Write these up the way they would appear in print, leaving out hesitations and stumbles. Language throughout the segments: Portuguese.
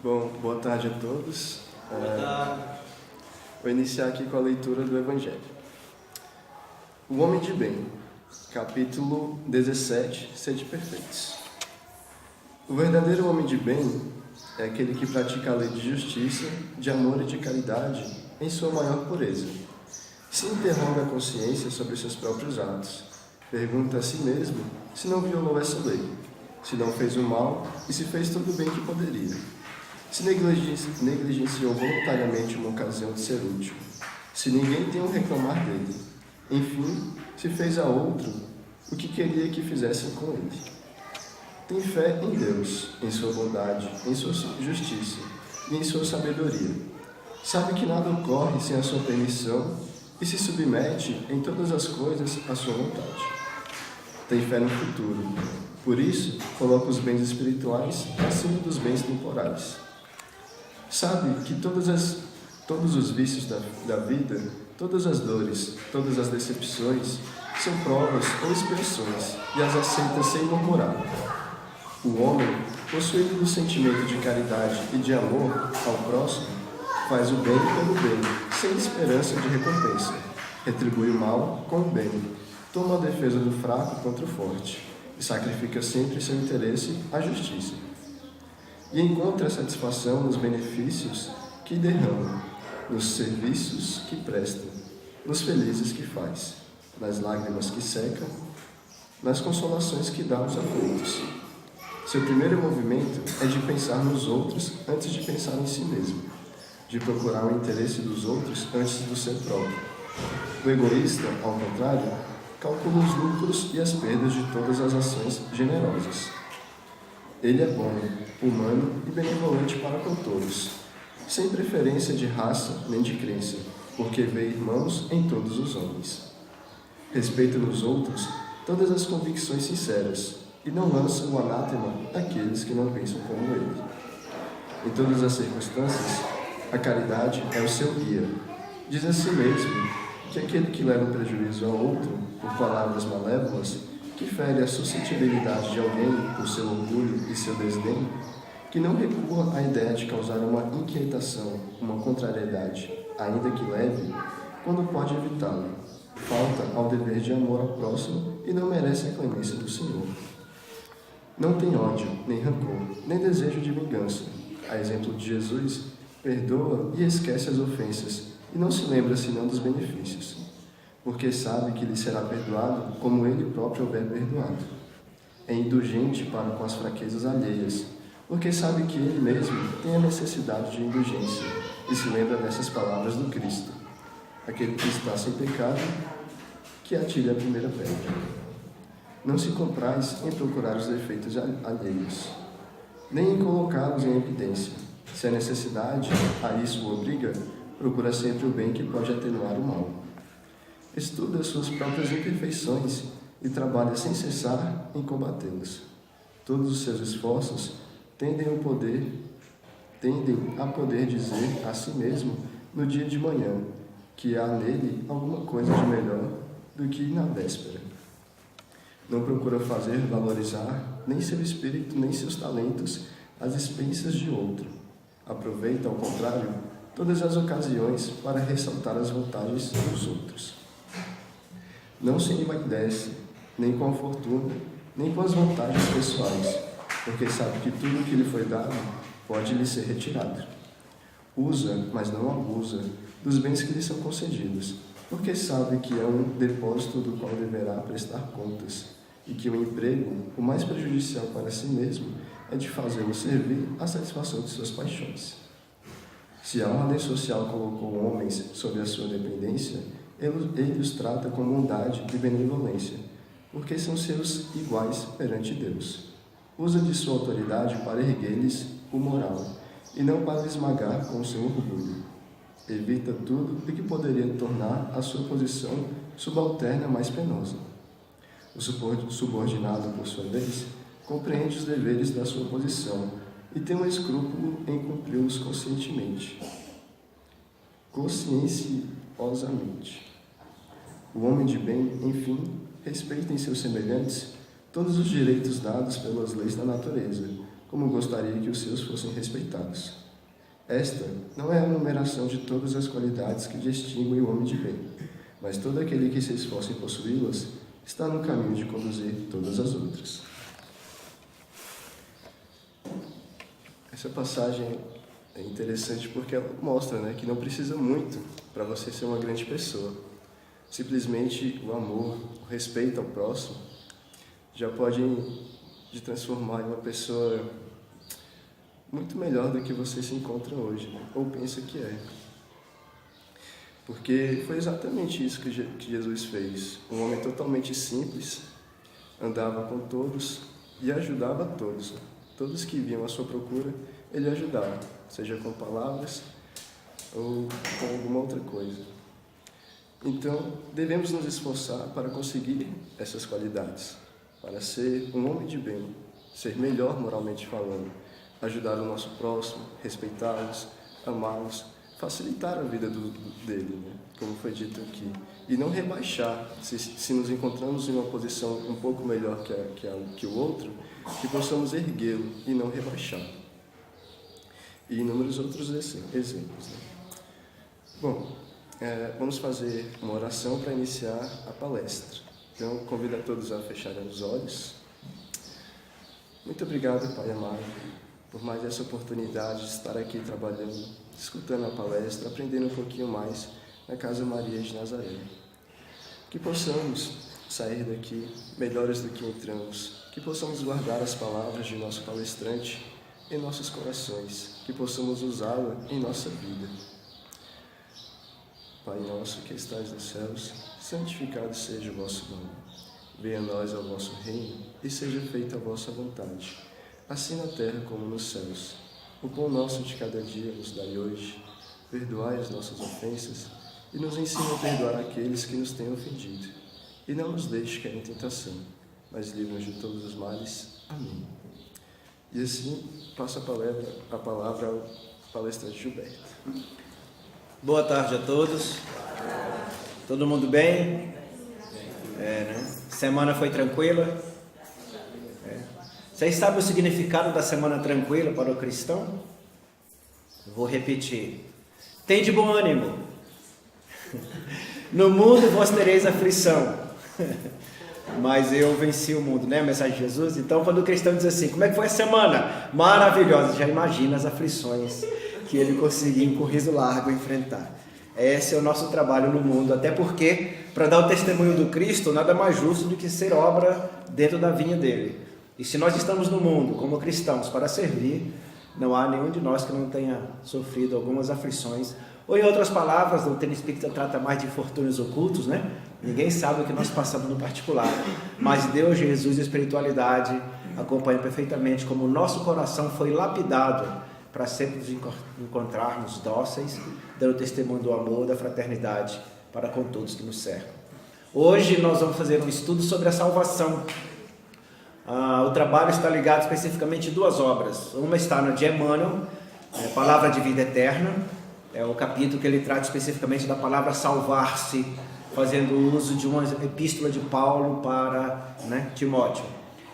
Bom, boa tarde a todos. Boa tarde. Vou iniciar aqui com a leitura do Evangelho. O Homem de Bem, capítulo 17, Sede perfeitos. O verdadeiro homem de bem é aquele que pratica a lei de justiça, de amor e de caridade em sua maior pureza. Se interroga a consciência sobre seus próprios atos, pergunta a si mesmo se não violou essa lei, se não fez o mal e se fez todo o bem que poderia. Se negligenciou voluntariamente uma ocasião de ser útil, se ninguém tem um reclamar dele, enfim, se fez a outro o que queria que fizessem com ele. Tem fé em Deus, em sua bondade, em sua justiça e em sua sabedoria. Sabe que nada ocorre sem a sua permissão e se submete em todas as coisas à sua vontade. Tem fé no futuro, por isso coloca os bens espirituais acima dos bens temporais. Sabe que todos os vícios da vida, todas as dores, todas as decepções, são provas ou expiações e as aceita sem murmurar. O homem, possuído do sentimento de caridade e de amor ao próximo, faz o bem pelo bem, sem esperança de recompensa, retribui o mal com o bem, toma a defesa do fraco contra o forte e sacrifica sempre seu interesse à justiça. E encontra satisfação nos benefícios que derrama, nos serviços que presta, nos felizes que faz, nas lágrimas que secam, nas consolações que dá aos aflitos. Seu primeiro movimento é de pensar nos outros antes de pensar em si mesmo, de procurar o interesse dos outros antes do seu próprio. O egoísta, ao contrário, calcula os lucros e as perdas de todas as ações generosas. Ele é bom, humano e benevolente para com todos, sem preferência de raça nem de crença, porque vê irmãos em todos os homens. Respeita nos outros todas as convicções sinceras e não lança o anátema àqueles que não pensam como ele. Em todas as circunstâncias, a caridade é o seu guia. Diz a si mesmo que aquele que leva prejuízo ao outro por palavras malévolas, que fere a suscetibilidade de alguém por seu orgulho e seu desdém, que não recua à ideia de causar uma inquietação, uma contrariedade, ainda que leve, quando pode evitá-lo, falta ao dever de amor ao próximo e não merece a clemência do Senhor. Não tem ódio, nem rancor, nem desejo de vingança. A exemplo de Jesus, perdoa e esquece as ofensas, e não se lembra senão dos benefícios, porque sabe que lhe será perdoado como ele próprio houver perdoado. É indulgente para com as fraquezas alheias, porque sabe que ele mesmo tem a necessidade de indulgência, e se lembra dessas palavras do Cristo: aquele que está sem pecado, que atire a primeira pedra. Não se compraz em procurar os defeitos alheios, nem em colocá-los em evidência. Se a necessidade a isso o obriga, procura sempre o bem que pode atenuar o mal. Estuda as suas próprias imperfeições e trabalha sem cessar em combatê-las. Todos os seus esforços tendem a poder dizer a si mesmo no dia de manhã que há nele alguma coisa de melhor do que na véspera. Não procura fazer valorizar nem seu espírito nem seus talentos às expensas de outro. Aproveita, ao contrário, todas as ocasiões para ressaltar as vantagens dos outros. Não se envaidece, nem com a fortuna, nem com as vantagens pessoais, porque sabe que tudo que lhe foi dado pode lhe ser retirado. Usa, mas não abusa, dos bens que lhe são concedidos, porque sabe que é um depósito do qual deverá prestar contas, e que o emprego, o mais prejudicial para si mesmo, é de fazê-lo servir à satisfação de suas paixões. Se a ordem social colocou homens sob a sua dependência, ele os trata com bondade e benevolência, porque são seus iguais perante Deus. Usa de sua autoridade para erguer-lhes o moral, e não para esmagar com o seu orgulho. Evita tudo o que poderia tornar a sua posição subalterna mais penosa. O subordinado, por sua vez, compreende os deveres da sua posição e tem um escrúpulo em cumpri-los conscienciosamente. O homem de bem, enfim, respeita em seus semelhantes todos os direitos dados pelas leis da natureza, como gostaria que os seus fossem respeitados. Esta não é a enumeração de todas as qualidades que distinguem o homem de bem, mas todo aquele que se esforça em possuí-las está no caminho de conduzir todas as outras. Essa passagem é interessante porque ela mostra, que não precisa muito para você ser uma grande pessoa. Simplesmente o amor, o respeito ao próximo já pode te transformar em uma pessoa muito melhor do que você se encontra hoje, ou pensa que é. Porque foi exatamente isso que Jesus fez. Um homem totalmente simples, andava com todos e ajudava todos. Todos que vinham à sua procura, ele ajudava, seja com palavras ou com alguma outra coisa. Então, devemos nos esforçar para conseguir essas qualidades, para ser um homem de bem, ser melhor moralmente falando, ajudar o nosso próximo, respeitá-los, amá-los, facilitar a vida dele, como foi dito aqui, e não rebaixar, se nos encontramos em uma posição um pouco melhor que o outro, que possamos erguê-lo e não rebaixá-lo. E inúmeros outros exemplos. Bom, vamos fazer uma oração para iniciar a palestra. Então, convido a todos a fecharem os olhos. Muito obrigado, Pai amado, por mais essa oportunidade de estar aqui trabalhando, escutando a palestra, aprendendo um pouquinho mais na Casa Maria de Nazaré. Que possamos sair daqui melhores do que entramos, que possamos guardar as palavras de nosso palestrante em nossos corações, que possamos usá-la em nossa vida. Pai nosso que estais nos céus, santificado seja o vosso nome. Venha a nós o vosso reino e seja feita a vossa vontade, assim na terra como nos céus. O pão nosso de cada dia nos dai hoje. Perdoai as nossas ofensas e nos ensina a perdoar aqueles que nos têm ofendido. E não nos deixe cair em tentação, mas livra-nos de todos os males. Amém. E assim, passo a palavra ao palestrante Gilberto. Boa tarde a todos. Todo mundo bem? Semana foi tranquila? Vocês sabem o significado da semana tranquila para o cristão? Vou repetir. Tem de bom ânimo. No mundo vós tereis aflição, mas eu venci o mundo, né? A mensagem de Jesus. Então, quando o cristão diz assim, como é que foi a semana? Maravilhosa. Já imagina as aflições que ele conseguiu em corrido largo enfrentar. Esse é o nosso trabalho no mundo, até porque, para dar o testemunho do Cristo, nada mais justo do que ser obra dentro da vinha dele. E se nós estamos no mundo como cristãos para servir, não há nenhum de nós que não tenha sofrido algumas aflições. Ou em outras palavras, a doutrina espírita trata mais de infortúnios ocultos, né? Ninguém sabe o que nós passamos no particular, mas Deus, Jesus e a espiritualidade acompanham perfeitamente como o nosso coração foi lapidado para sempre nos encontrarmos dóceis, dando testemunho do amor, da fraternidade para com todos que nos cercam. Hoje nós vamos fazer um estudo sobre a salvação. O trabalho está ligado especificamente a duas obras. Uma está no de Emmanuel, Palavra de Vida Eterna, é o capítulo que ele trata especificamente da palavra salvar-se, fazendo uso de uma epístola de Paulo para Timóteo.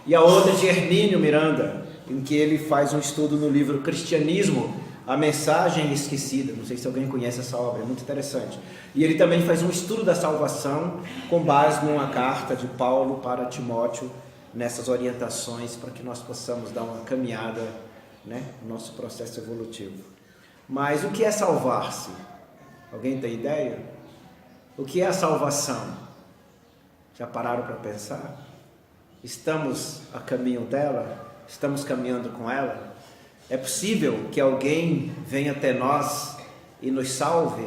E a outra de Hermínio Miranda, em que ele faz um estudo no livro Cristianismo, a Mensagem Esquecida. Não sei se alguém conhece essa obra, é muito interessante. E ele também faz um estudo da salvação com base numa carta de Paulo para Timóteo, nessas orientações para que nós possamos dar uma caminhada no nosso processo evolutivo. Mas o que é salvar-se? Alguém tem ideia? O que é a salvação? Já pararam para pensar? Estamos a caminho dela? Estamos caminhando com ela? É possível que alguém venha até nós e nos salve?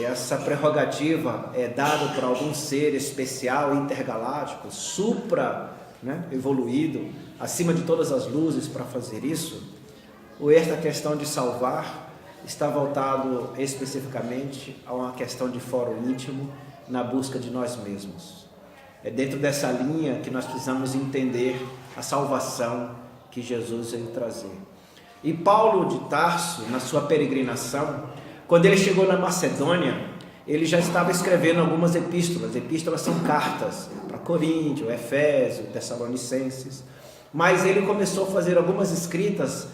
Essa prerrogativa é dada por algum ser especial, intergaláctico, evoluído, acima de todas as luzes para fazer isso? Ou esta questão de salvar está voltado especificamente a uma questão de foro íntimo na busca de nós mesmos? É dentro dessa linha que nós precisamos entender a salvação que Jesus veio trazer. E Paulo de Tarso, na sua peregrinação, quando ele chegou na Macedônia, ele já estava escrevendo algumas epístolas. Epístolas são cartas para Coríntio, Efésio, Tessalonicenses. Mas ele começou a fazer algumas escritas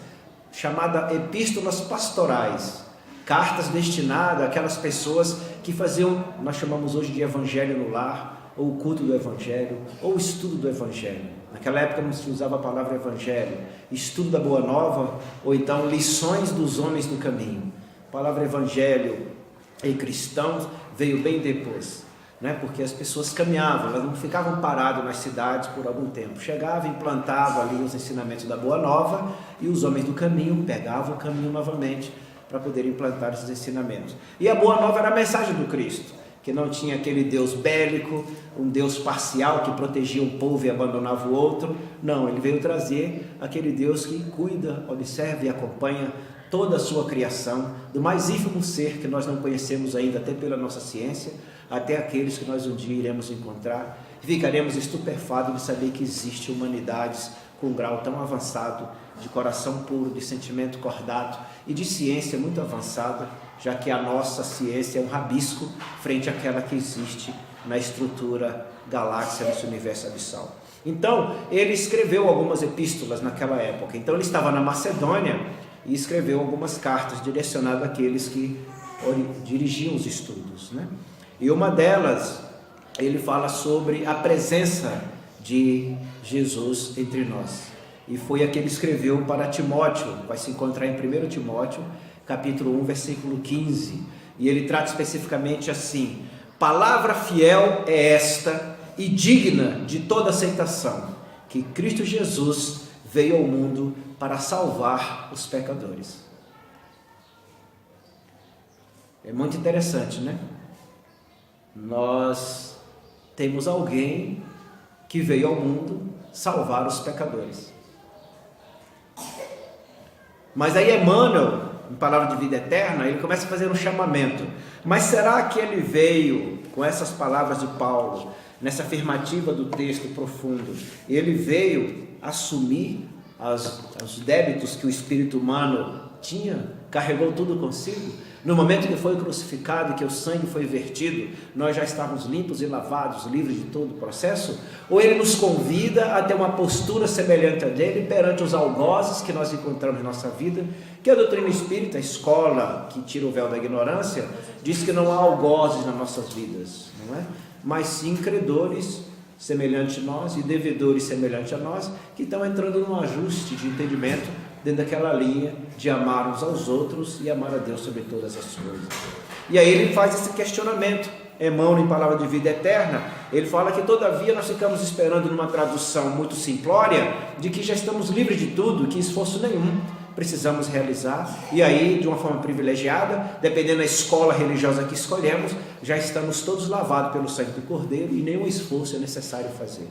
chamada epístolas pastorais, cartas destinadas àquelas pessoas que faziam, nós chamamos hoje de evangelho no lar, ou o culto do evangelho, ou o estudo do evangelho. Naquela época não se usava a palavra evangelho, estudo da boa nova, ou então lições dos homens do caminho. A palavra evangelho e cristãos veio bem depois, né? Porque as pessoas caminhavam, elas não ficavam paradas nas cidades por algum tempo, chegavam, implantavam ali os ensinamentos da boa nova, e os homens do caminho pegavam o caminho novamente para poder implantar esses ensinamentos. E a boa nova era a mensagem do Cristo, que não tinha aquele Deus bélico, um Deus parcial que protegia um povo e abandonava o outro. Não, ele veio trazer aquele Deus que cuida, observa e acompanha toda a sua criação, do mais ínfimo ser que nós não conhecemos ainda, até pela nossa ciência, até aqueles que nós um dia iremos encontrar, e ficaremos estupefatos de saber que existe humanidades com um grau tão avançado, de coração puro, de sentimento cordato e de ciência muito avançada, já que a nossa ciência é um rabisco frente àquela que existe na estrutura galáxia desse universo abissal. Então, ele escreveu algumas epístolas naquela época. Então, ele estava na Macedônia e escreveu algumas cartas direcionadas àqueles que dirigiam os estudos, né? E uma delas, ele fala sobre a presença de Jesus entre nós. E foi a que ele escreveu para Timóteo, vai se encontrar em 1 Timóteo, capítulo 1, versículo 15. E ele trata especificamente assim: palavra fiel é esta e digna de toda aceitação, que Cristo Jesus veio ao mundo para salvar os pecadores. É muito interessante, né? Nós temos alguém que veio ao mundo salvar os pecadores. Mas aí Emmanuel, em Palavra de Vida Eterna, ele começa a fazer um chamamento. Mas será que ele veio, com essas palavras de Paulo, nessa afirmativa do texto profundo, ele veio assumir os débitos que o espírito humano tinha, carregou tudo consigo? No momento que foi crucificado e que o sangue foi vertido, nós já estávamos limpos e lavados, livres de todo o processo? Ou ele nos convida a ter uma postura semelhante a dele perante os algozes que nós encontramos na nossa vida? Que a doutrina espírita, a escola que tira o véu da ignorância, diz que não há algozes nas nossas vidas, não é? Mas sim credores semelhantes a nós e devedores semelhantes a nós, que estão entrando num ajuste de entendimento dentro daquela linha de amar uns aos outros e amar a Deus sobre todas as coisas. E aí ele faz esse questionamento. Emmanuel, em Palavra de Vida Eterna, ele fala que todavia nós ficamos esperando numa tradução muito simplória, de que já estamos livres de tudo, que esforço nenhum precisamos realizar, e aí de uma forma privilegiada, dependendo da escola religiosa que escolhemos, já estamos todos lavados pelo sangue do Cordeiro e nenhum esforço é necessário fazer.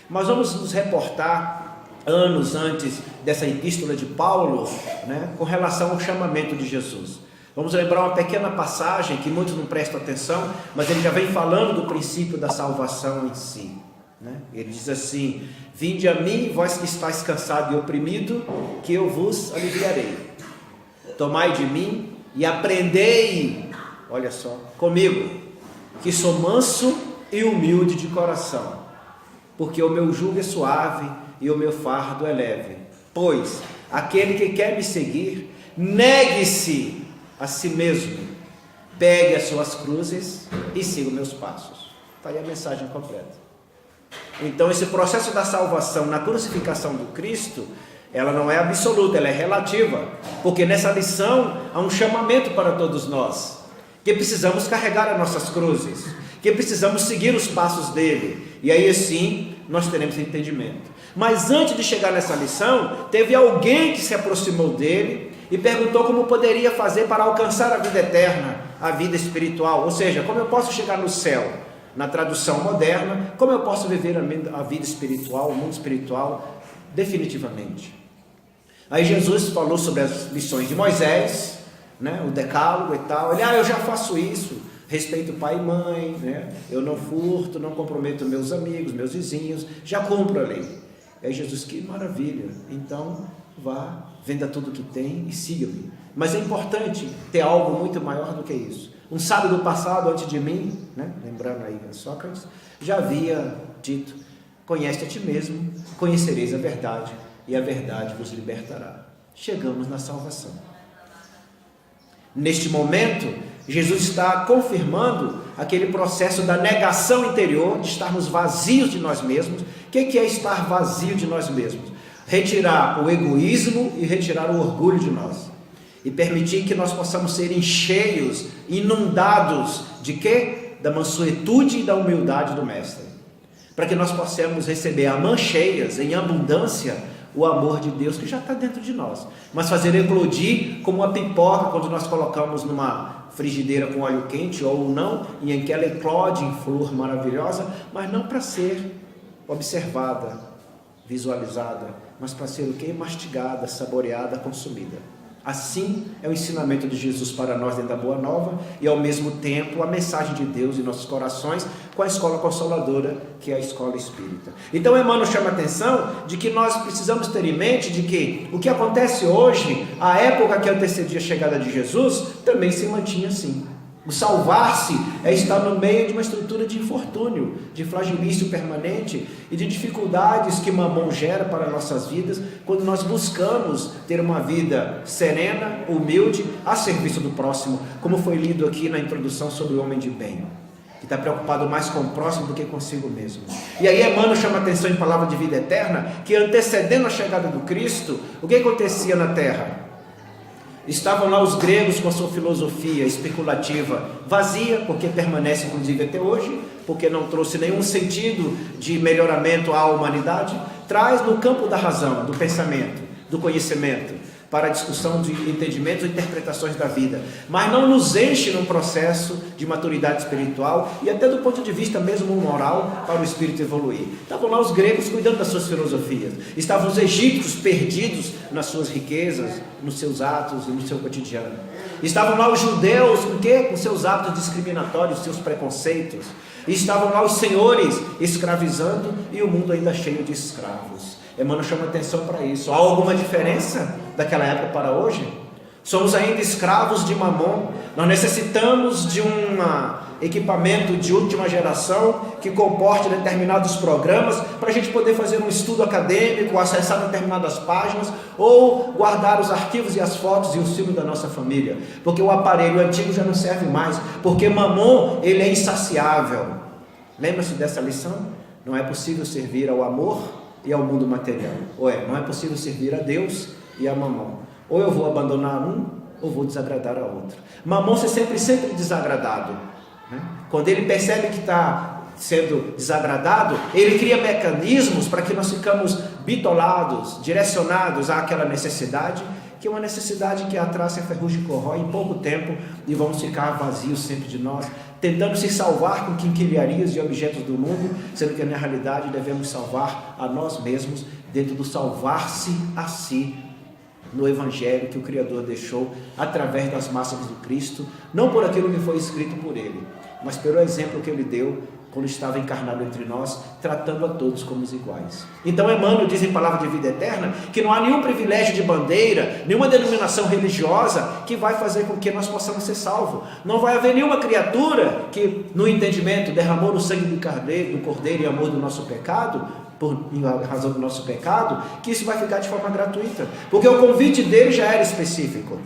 Mas vamos nos reportar anos antes dessa epístola de Paulo, né, com relação ao chamamento de Jesus. Vamos lembrar uma pequena passagem que muitos não prestam atenção, mas ele já vem falando do princípio da salvação em si, né? Ele diz assim: vinde a mim, vós que estáis cansado e oprimido, que eu vos aliviarei. Tomai de mim e aprendei, olha só, comigo, que sou manso e humilde de coração, porque o meu jugo é suave e o meu fardo é leve. Pois aquele que quer me seguir, negue-se a si mesmo, pegue as suas cruzes e siga os meus passos. Está aí a mensagem completa. Então esse processo da salvação na crucificação do Cristo, ela não é absoluta, ela é relativa, porque nessa lição há um chamamento para todos nós, que precisamos carregar as nossas cruzes, que precisamos seguir os passos dele, e aí sim nós teremos entendimento. Mas antes de chegar nessa lição, teve alguém que se aproximou dele e perguntou como poderia fazer para alcançar a vida eterna, a vida espiritual, ou seja, como eu posso chegar no céu? Na tradução moderna, como eu posso viver a vida espiritual, o mundo espiritual, definitivamente? Aí Jesus falou sobre as lições de Moisés, né, o decálogo e tal. Ele, eu já faço isso, respeito pai e mãe, né, eu não furto, não comprometo meus amigos, meus vizinhos, já cumpro a lei. Aí Jesus, que maravilha, então vá, venda tudo que tem e siga-me. Mas é importante ter algo muito maior do que isso. Um sábio do passado, antes de mim, né, lembrando aí Sócrates, já havia dito: conhece a ti mesmo, conhecereis a verdade, e a verdade vos libertará. chegamos na salvação. Neste momento, Jesus está confirmando aquele processo da negação interior, de estarmos vazios de nós mesmos. O que é estar vazio de nós mesmos? Retirar o egoísmo e retirar o orgulho de nós. E permitir que nós possamos ser cheios, inundados de quê? Da mansuetude e da humildade do Mestre. Para que nós possamos receber a mãos cheias, em abundância, o amor de Deus que já está dentro de nós. Mas fazer eclodir como uma pipoca quando nós colocamos numa frigideira com óleo quente ou não, e em que ela eclode em flor maravilhosa, mas não para ser observada, visualizada, mas para ser o quê? Mastigada, saboreada, consumida. Assim é o ensinamento de Jesus para nós dentro da Boa Nova e ao mesmo tempo a mensagem de Deus em nossos corações com a escola consoladora que é a escola espírita. Então Emmanuel chama a atenção de que nós precisamos ter em mente de que o que acontece hoje, a época que antecedia a chegada de Jesus, também se mantinha assim. O salvar-se é estar no meio de uma estrutura de infortúnio, de flagilício permanente e de dificuldades que Mamon gera para nossas vidas, quando nós buscamos ter uma vida serena, humilde, a serviço do próximo, como foi lido aqui na introdução sobre o homem de bem, que está preocupado mais com o próximo do que consigo mesmo. E aí Emmanuel chama a atenção em palavra de vida eterna, que antecedendo a chegada do Cristo, o que acontecia na terra? Estavam lá os gregos com a sua filosofia especulativa vazia, porque permanece inclusive até hoje, porque não trouxe nenhum sentido de melhoramento à humanidade, traz no campo da razão, do pensamento, do conhecimento, para a discussão de entendimentos e interpretações da vida, mas não nos enche num processo de maturidade espiritual e até do ponto de vista mesmo moral para o espírito evoluir. Estavam lá os gregos cuidando das suas filosofias, estavam os egípcios perdidos nas suas riquezas, nos seus atos e no seu cotidiano. Estavam lá os judeus com quê? Com seus atos discriminatórios, seus preconceitos. E estavam lá os senhores escravizando e o mundo ainda cheio de escravos. Emmanuel chama atenção para isso. Há alguma diferença daquela época para hoje? Somos ainda escravos de Mamon. Nós necessitamos de um equipamento de última geração que comporte determinados programas para a gente poder fazer um estudo acadêmico, acessar determinadas páginas ou guardar os arquivos e as fotos e os filmes da nossa família, porque o aparelho antigo já não serve mais, porque Mamon ele é insaciável. Lembra-se dessa lição? Não é possível servir ao amor e ao mundo material. Não é possível servir a Deus e a Mamon. Ou eu vou abandonar um, ou vou desagradar a outro. Mamon é sempre desagradado. Quando ele percebe que está sendo desagradado, ele cria mecanismos para que nós ficamos bitolados, direcionados àquela necessidade, que é uma necessidade que a traça, a ferrugem corrói em pouco tempo e vamos ficar vazios sempre de nós, tentando se salvar com quinquilharias de objetos do mundo, sendo que na realidade devemos salvar a nós mesmos dentro do salvar-se a si, no Evangelho que o Criador deixou através das massas do Cristo, não por aquilo que foi escrito por ele, mas pelo exemplo que ele deu quando estava encarnado entre nós, tratando a todos como os iguais. Então Emmanuel diz em Palavra de Vida Eterna que não há nenhum privilégio de bandeira, nenhuma denominação religiosa que vai fazer com que nós possamos ser salvos. Não vai haver nenhuma criatura que no entendimento derramou o sangue do Cordeiro em amor do nosso pecado, em razão do nosso pecado, que isso vai ficar de forma gratuita, porque o convite dele já era específico.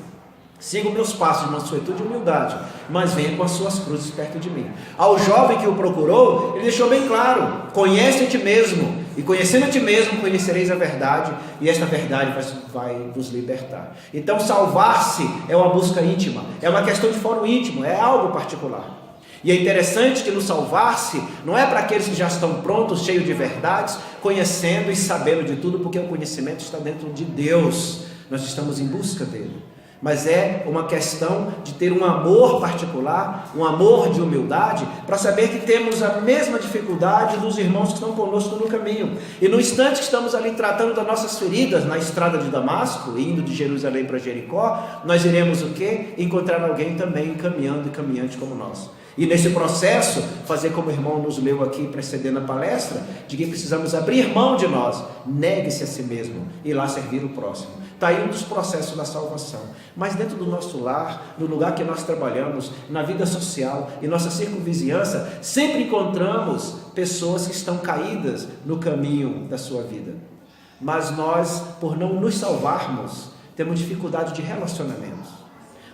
Siga os meus passos de mansuetude e humildade, mas venha com as suas cruzes perto de mim. Ao jovem que o procurou, ele deixou bem claro: conhece a ti mesmo, e conhecendo a ti mesmo, conhecereis a verdade, e esta verdade vai vos libertar. Então salvar-se é uma busca íntima, é uma questão de fórum íntimo, é algo particular. E é interessante que no salvar-se não é para aqueles que já estão prontos, cheios de verdades, conhecendo e sabendo de tudo, porque o conhecimento está dentro de Deus, nós estamos em busca dele. Mas é uma questão de ter um amor particular, um amor de humildade, para saber que temos a mesma dificuldade dos irmãos que estão conosco no caminho. E no instante que estamos ali tratando das nossas feridas na estrada de Damasco, indo de Jerusalém para Jericó, nós iremos o quê? Encontrar alguém também caminhando e caminhante como nós. E nesse processo, fazer como o irmão nos leu aqui precedendo a palestra, de que precisamos abrir mão de nós, negue-se a si mesmo e lá servir o próximo. Está aí um dos processos da salvação. Mas dentro do nosso lar, no lugar que nós trabalhamos, na vida social e nossa circunvizinhança, sempre encontramos pessoas que estão caídas no caminho da sua vida. Mas nós, por não nos salvarmos, temos dificuldade de relacionamentos.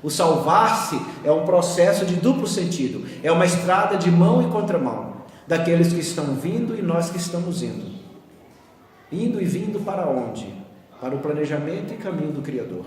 O salvar-se é um processo de duplo sentido, é uma estrada de mão e contramão, daqueles que estão vindo e nós que estamos indo. Indo e vindo para onde? Para o planejamento e caminho do Criador.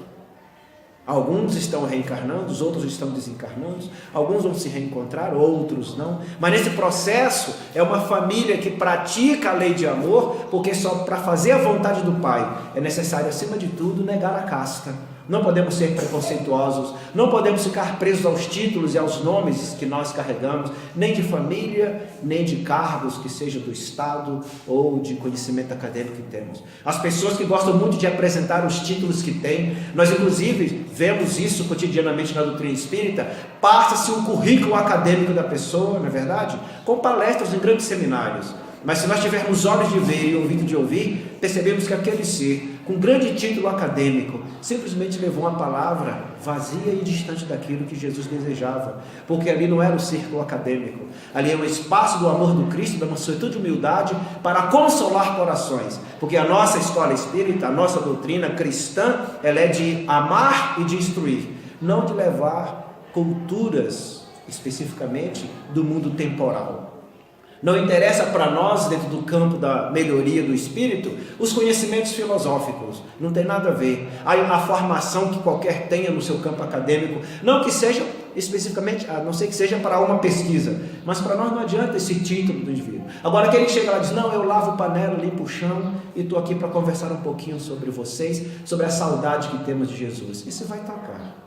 Alguns estão reencarnando, os outros estão desencarnando, alguns vão se reencontrar, outros não. Mas nesse processo é uma família que pratica a lei de amor, porque só para fazer a vontade do Pai é necessário, acima de tudo, negar a casta. Não podemos ser preconceituosos, não podemos ficar presos aos títulos e aos nomes que nós carregamos, nem de família, nem de cargos que seja do Estado ou de conhecimento acadêmico que temos. As pessoas que gostam muito de apresentar os títulos que têm, nós inclusive vemos isso cotidianamente na doutrina espírita, passa-se um currículo acadêmico da pessoa, não é verdade? Com palestras em grandes seminários. Mas se nós tivermos olhos de ver e ouvido de ouvir, percebemos que aquele ser, com grande título acadêmico, simplesmente levou uma palavra vazia e distante daquilo que Jesus desejava, porque ali não era o círculo acadêmico, ali é um espaço do amor do Cristo, da mansuetude e humildade, para consolar corações, porque a nossa escola espírita, a nossa doutrina cristã, ela é de amar e de instruir, não de levar culturas, especificamente, do mundo temporal. Não interessa para nós, dentro do campo da melhoria do espírito, os conhecimentos filosóficos, não tem nada a ver. A formação que qualquer tenha no seu campo acadêmico, não que seja especificamente, a não ser que seja para uma pesquisa, mas para nós não adianta esse título do indivíduo. Agora aquele que chega lá e diz, não, eu lavo panela, limpo o chão e estou aqui para conversar um pouquinho sobre vocês, sobre a saudade que temos de Jesus. Isso vai tocar.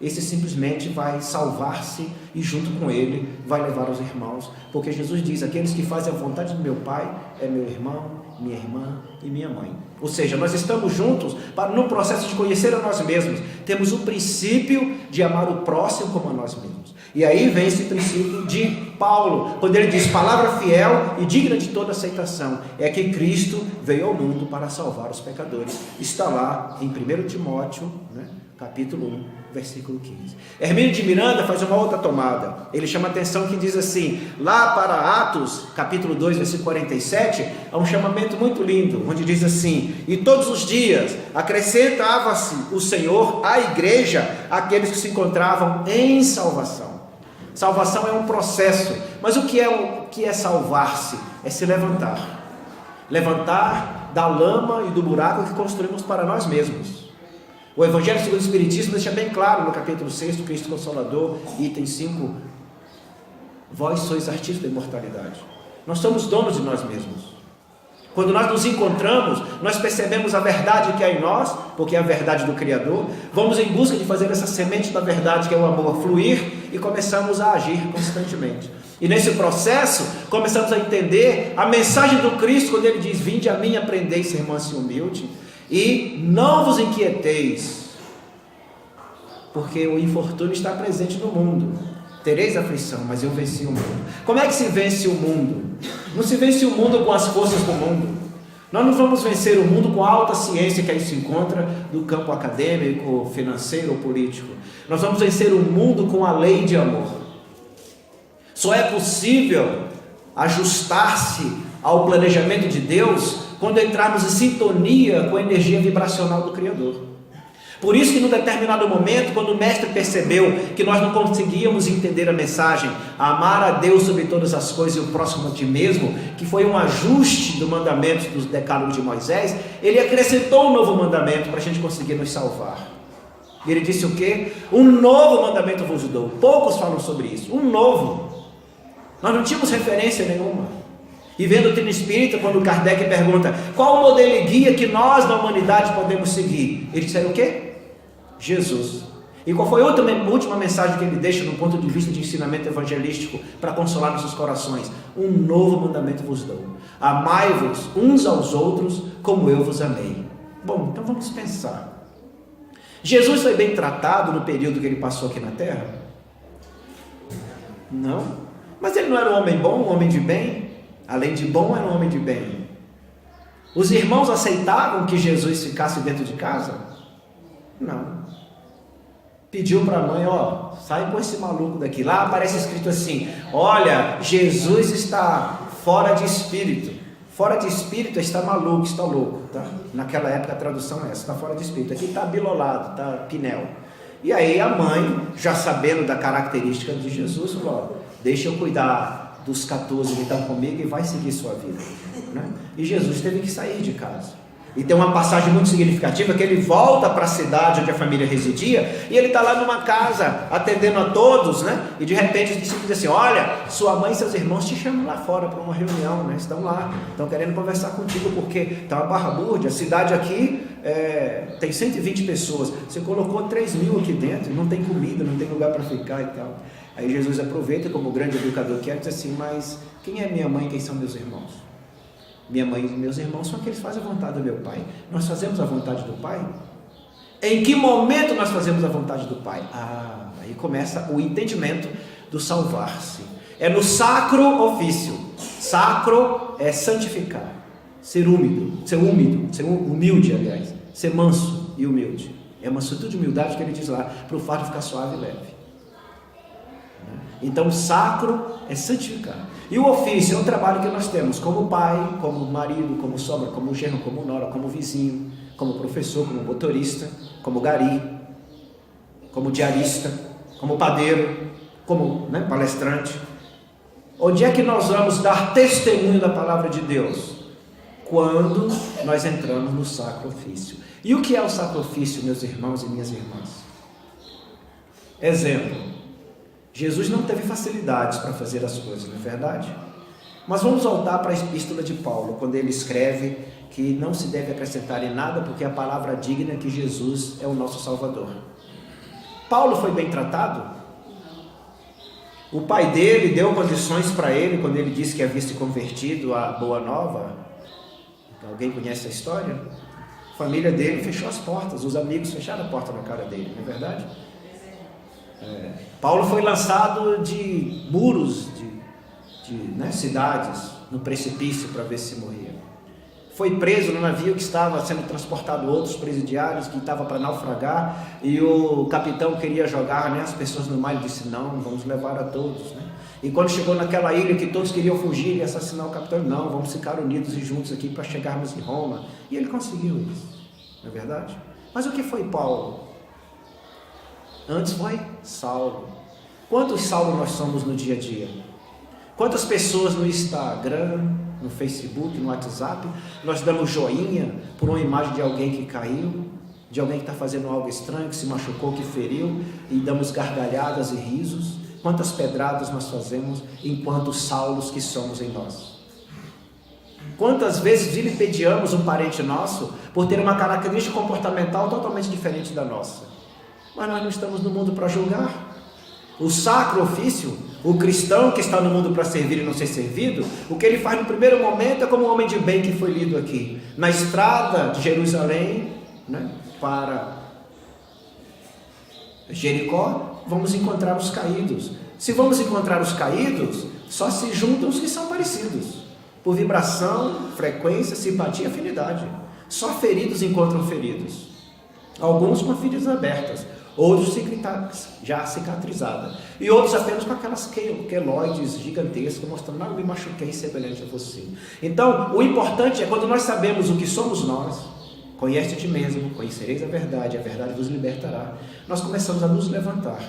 Esse simplesmente vai salvar-se e junto com ele vai levar os irmãos, porque Jesus diz, aqueles que fazem a vontade do meu Pai é meu irmão, minha irmã e minha mãe. Ou seja, nós estamos juntos para, no processo de conhecer a nós mesmos, temos o princípio de amar o próximo como a nós mesmos. E aí vem esse princípio de Paulo, quando ele diz, palavra fiel e digna de toda aceitação, é que Cristo veio ao mundo para salvar os pecadores. Está lá em 1 Timóteo, capítulo 1, versículo 15. Hermínio de Miranda faz uma outra tomada. Ele chama a atenção que diz assim, lá para Atos, capítulo 2, versículo 47, há um chamamento muito lindo, onde diz assim, e todos os dias acrescentava-se o Senhor à igreja aqueles que se encontravam em salvação. Salvação é um processo, mas o que é salvar-se? É se levantar. Levantar da lama e do buraco que construímos para nós mesmos. O Evangelho segundo o Espiritismo deixa bem claro no capítulo 6, Cristo Consolador, item 5, vós sois artistas da imortalidade. Nós somos donos de nós mesmos. Quando nós nos encontramos, nós percebemos a verdade que há em nós, porque é a verdade do Criador, vamos em busca de fazer essa semente da verdade, que é o amor, fluir, e começamos a agir constantemente. E nesse processo, começamos a entender a mensagem do Cristo, quando ele diz, vinde a mim, aprendei, ser manso e humilde, e não vos inquieteis, porque o infortúnio está presente no mundo. Tereis aflição, mas eu venci o mundo. Como é que se vence o mundo? Não se vence o mundo com as forças do mundo. Nós não vamos vencer o mundo com a alta ciência que aí se encontra no campo acadêmico, financeiro ou político. Nós vamos vencer o mundo com a lei de amor. Só é possível ajustar-se ao planejamento de Deus quando entrarmos em sintonia com a energia vibracional do Criador. Por isso que num determinado momento, quando o mestre percebeu que nós não conseguíamos entender a mensagem, amar a Deus sobre todas as coisas e o próximo a ti mesmo, que foi um ajuste do mandamento dos decálogos de Moisés, ele acrescentou um novo mandamento para a gente conseguir nos salvar. E ele disse o quê? Um novo mandamento vos dou. Poucos falam sobre isso. Um novo. Nós não tínhamos referência nenhuma. E vendo o doutrina espírita, quando Kardec pergunta qual o modelo e guia que nós na humanidade podemos seguir, eles disseram o quê? Jesus. E qual foi a última mensagem que ele deixa no ponto de vista de ensinamento evangelístico para consolar nossos corações? Um novo mandamento vos dou. Amai-vos uns aos outros como eu vos amei. Bom, então vamos pensar. Jesus foi bem tratado no período que ele passou aqui na Terra? Não. Mas ele não era um homem bom, um homem de bem? Além de bom, era um homem de bem. Os irmãos aceitavam que Jesus ficasse dentro de casa? Não. Pediu para a mãe, sai com esse maluco daqui. Lá aparece escrito assim, olha, Jesus está fora de espírito, Fora de espírito está maluco, está louco, tá? Naquela época a tradução é essa, está fora de espírito. Aqui está bilolado, está pinel. E aí a mãe, já sabendo da característica de Jesus, falou: ó, deixa eu cuidar dos 14 que estão comigo e vai seguir sua vida, né? E Jesus teve que sair de casa. E tem uma passagem muito significativa que ele volta para a cidade onde a família residia, e ele está lá numa casa atendendo a todos, né? E de repente os discípulos dizem assim: olha, sua mãe e seus irmãos te chamam lá fora para uma reunião, né? Estão lá, estão querendo conversar contigo, porque está uma barra-burda. A cidade aqui tem 120 pessoas, você colocou 3.000 aqui dentro, não tem comida, não tem lugar para ficar e tal. Aí Jesus aproveita, como grande educador que é, e diz assim: mas quem é minha mãe e quem são meus irmãos? Minha mãe e meus irmãos são aqueles que fazem a vontade do meu Pai. Nós fazemos a vontade do Pai? Em que momento nós fazemos a vontade do Pai? Aí começa o entendimento do salvar-se. É no sacro ofício. Sacro é santificar, ser úmido, ser humilde, aliás, ser manso e humilde. É a mansutude e humildade que ele diz lá, para o fardo ficar suave e leve. Então o sacro é santificar. E o ofício é um trabalho que nós temos como pai, como marido, como sogra, como genro, como nora, como vizinho, como professor, como motorista, como gari, como diarista, como padeiro, como palestrante. Onde é que nós vamos dar testemunho da palavra de Deus? Quando nós entramos no sacro ofício. E o que é o sacro ofício, meus irmãos e minhas irmãs? Exemplo: Jesus não teve facilidades para fazer as coisas, não é verdade? Mas vamos voltar para a epístola de Paulo, quando ele escreve que não se deve acrescentar em nada, porque a palavra digna é que Jesus é o nosso Salvador. Paulo foi bem tratado? O pai dele deu condições para ele, quando ele disse que havia se convertido à Boa Nova. Alguém conhece a história? A família dele fechou as portas, os amigos fecharam a porta na cara dele, não é verdade? Paulo foi lançado de muros de cidades, no precipício, para ver se morria. Foi preso no navio que estava sendo transportado outros presidiários, que estava para naufragar, e o capitão queria jogar as pessoas no mar. Ele disse: não, vamos levar a todos, né? E quando chegou naquela ilha que todos queriam fugir e assassinar o capitão, não, vamos ficar unidos e juntos aqui para chegarmos em Roma. E ele conseguiu isso, não é verdade? Mas o que foi Paulo? Antes foi Saulo. Quantos Saulo nós somos no dia a dia? Quantas pessoas no Instagram, no Facebook, no WhatsApp, nós damos joinha por uma imagem de alguém que caiu, de alguém que está fazendo algo estranho, que se machucou, que feriu, e damos gargalhadas e risos? Quantas pedradas nós fazemos enquanto Saulos que somos em nós? Quantas vezes vilipendiamos um parente nosso por ter uma característica comportamental totalmente diferente da nossa? Mas nós não estamos no mundo para julgar. O sacro ofício, o cristão que está no mundo para servir e não ser servido, o que ele faz no primeiro momento é como o homem de bem que foi lido aqui. Na estrada de Jerusalém, para Jericó, vamos encontrar os caídos. Se vamos encontrar os caídos, só se juntam os que são parecidos, por vibração, frequência, simpatia e afinidade. Só feridos encontram feridos. Alguns com feridas abertas, outros já cicatrizadas, e outros apenas com aquelas queloides gigantescas, mostrando: não, me machuquei semelhante a você. Então, o importante é quando nós sabemos o que somos nós, conhece a ti mesmo, conhecereis a verdade vos libertará. Nós começamos a nos levantar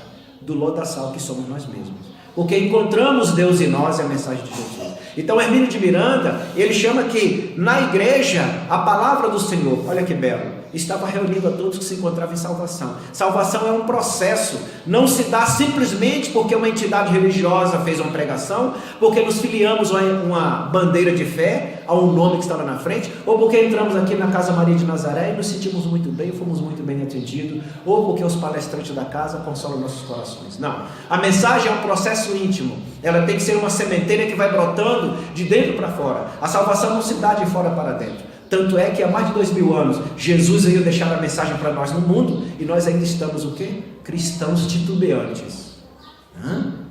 do lodaçal que somos nós mesmos, porque encontramos Deus em nós e a mensagem de Jesus. Então Hermínio de Miranda, ele chama que na igreja a palavra do Senhor, olha que belo, estava reunindo a todos que se encontravam em salvação. Salvação é um processo, não se dá simplesmente porque uma entidade religiosa fez uma pregação, porque nos filiamos a uma bandeira de fé, a um nome que está lá na frente, ou porque entramos aqui na Casa Maria de Nazaré e nos sentimos muito bem, fomos muito bem atendidos, ou porque os palestrantes da casa consolam nossos corações. Não, a mensagem é um processo íntimo, ela tem que ser uma sementeira que vai brotando de dentro para fora. A salvação não se dá de fora para dentro. Tanto é que há mais de 2000 anos, Jesus veio deixar a mensagem para nós no mundo, e nós ainda estamos o quê? Cristãos titubeantes.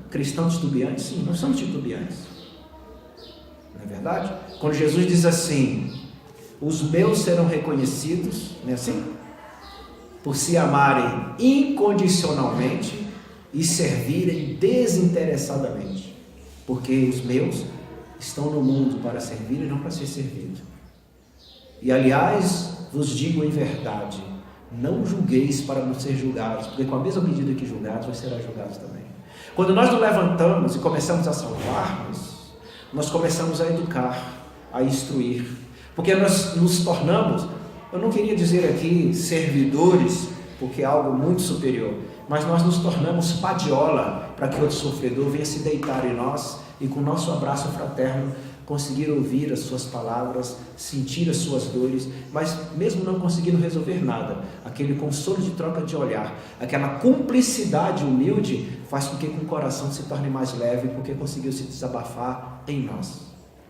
Cristãos titubeantes? Sim, nós somos titubeantes. Não é verdade? Quando Jesus diz assim: os meus serão reconhecidos, não é assim? Por se amarem incondicionalmente e servirem desinteressadamente. Porque os meus estão no mundo para servir e não para ser servido. E aliás, vos digo em verdade, não julgueis para não ser julgados, porque com a mesma medida que julgados, vai será julgados também. Quando nós nos levantamos e começamos a salvar-nos, nós começamos a educar, a instruir, porque nós nos tornamos, eu não queria dizer aqui servidores, porque é algo muito superior, mas nós nos tornamos padiola para que outro sofredor venha se deitar em nós e com o nosso abraço fraterno conseguir ouvir as suas palavras, sentir as suas dores, mas mesmo não conseguindo resolver nada, aquele consolo de troca de olhar, aquela cumplicidade humilde faz com que o coração se torne mais leve, porque conseguiu se desabafar em nós.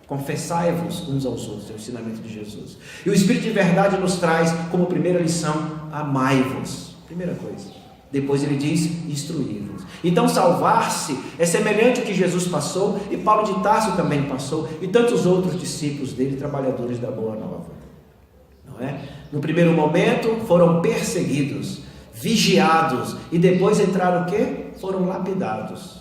Confessai-vos uns aos outros, é o ensinamento de Jesus. E o Espírito de verdade nos traz como primeira lição, amai-vos. Primeira coisa. Depois ele diz, instruí-vos. Então salvar-se é semelhante ao que Jesus passou, e Paulo de Tarso também passou, e tantos outros discípulos dele, trabalhadores da Boa Nova. Não é? No primeiro momento foram perseguidos, vigiados, e depois entraram o quê? Foram lapidados.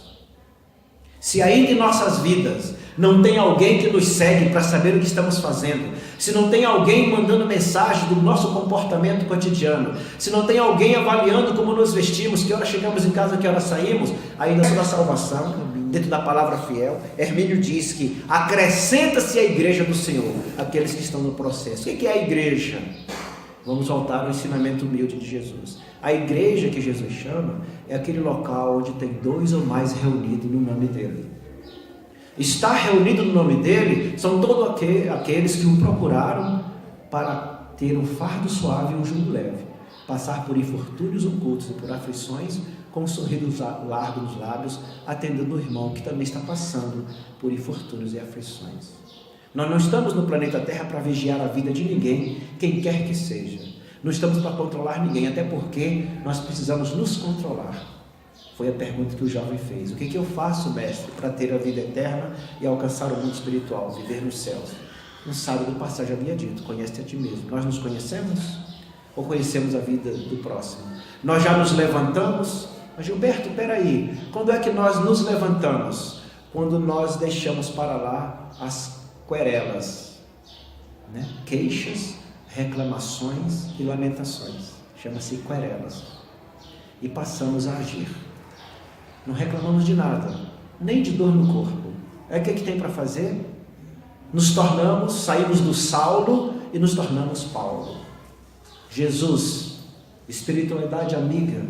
Se ainda em nossas vidas não tem alguém que nos segue para saber o que estamos fazendo, se não tem alguém mandando mensagem do nosso comportamento cotidiano, se não tem alguém avaliando como nos vestimos, que hora chegamos em casa, que hora saímos, ainda sobre a salvação, dentro da palavra fiel, Hermínio diz que acrescenta-se à igreja do Senhor, aqueles que estão no processo. O que é a igreja? Vamos voltar ao ensinamento humilde de Jesus. A igreja que Jesus chama é aquele local onde tem 2 ou mais reunidos no nome dele. Estar reunido no nome dele são todos aqueles que o procuraram para ter um fardo suave e um jugo leve, passar por infortúnios ocultos e por aflições com um sorriso largo nos lábios, atendendo o irmão que também está passando por infortúnios e aflições. Nós não estamos no planeta Terra para vigiar a vida de ninguém, quem quer que seja. Não estamos para controlar ninguém, até porque nós precisamos nos controlar. Foi a pergunta que o jovem fez. O que eu faço, mestre, para ter a vida eterna e alcançar o mundo espiritual, viver nos céus? Um sábio do passado já havia dito, conhece a ti mesmo. Nós nos conhecemos? Ou conhecemos a vida do próximo? Nós já nos levantamos? Mas Gilberto, peraí, quando é que nós nos levantamos? Quando nós deixamos para lá as querelas, né? Queixas, reclamações e lamentações. Chama-se querelas. E passamos a agir. Não reclamamos de nada, nem de dor no corpo. É o que tem para fazer? Nos tornamos, saímos do Saulo e nos tornamos Paulo. Jesus, espiritualidade amiga,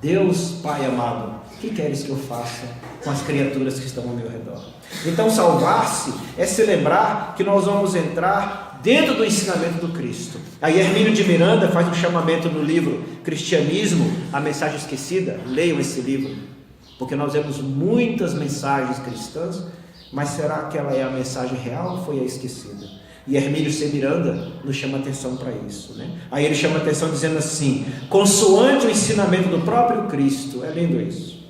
Deus Pai amado, o que queres que eu faça com as criaturas que estão ao meu redor? Então salvar-se é se lembrar que nós vamos entrar dentro do ensinamento do Cristo. Aí Hermínio de Miranda faz um chamamento no livro Cristianismo, a Mensagem Esquecida. Leiam esse livro, porque nós vemos muitas mensagens cristãs, mas será que ela é a mensagem real ou foi a esquecida? E Hermínio de Miranda nos chama atenção para isso, né? Aí ele chama atenção dizendo assim, consoante o ensinamento do próprio Cristo, é lindo isso,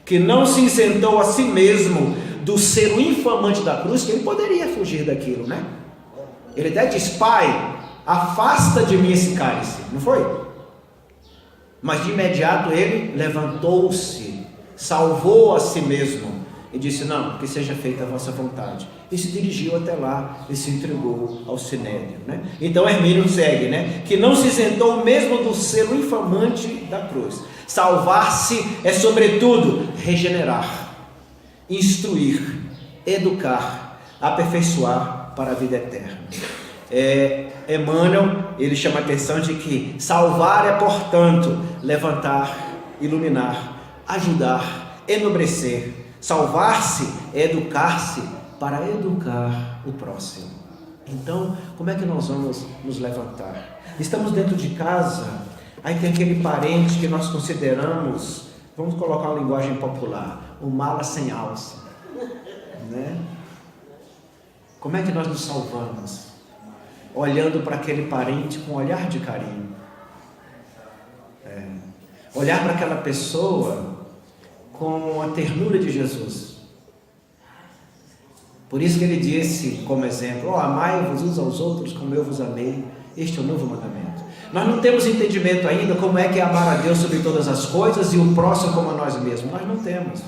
que não se isentou a si mesmo do ser o infamante da cruz, que ele poderia fugir daquilo, né? Ele até diz, Pai, afasta de mim esse cálice, não foi? Mas de imediato ele levantou-se, salvou a si mesmo e disse, não, que seja feita a vossa vontade. E se dirigiu até lá e se entregou ao sinédrio, né? Então Hermínio segue, né? Que não se isentou mesmo do ser o infamante da cruz. Salvar-se é sobretudo regenerar, instruir, educar, aperfeiçoar para a vida eterna. Emmanuel, ele chama a atenção de que salvar é, portanto, levantar, iluminar, ajudar, enobrecer. Salvar-se é educar-se para educar o próximo. Então, como é que nós vamos nos levantar? Estamos dentro de casa, aí tem aquele parente que nós consideramos, vamos colocar uma linguagem popular, um mala sem alça, né? Como é que nós nos salvamos? Olhando para aquele parente com um olhar de carinho. Olhar para aquela pessoa com a ternura de Jesus. Por isso que ele disse como exemplo, amai-vos uns aos outros como eu vos amei, este é o novo mandamento. Nós não temos entendimento ainda como é que é amar a Deus sobre todas as coisas e o próximo como a nós mesmos, nós não temos.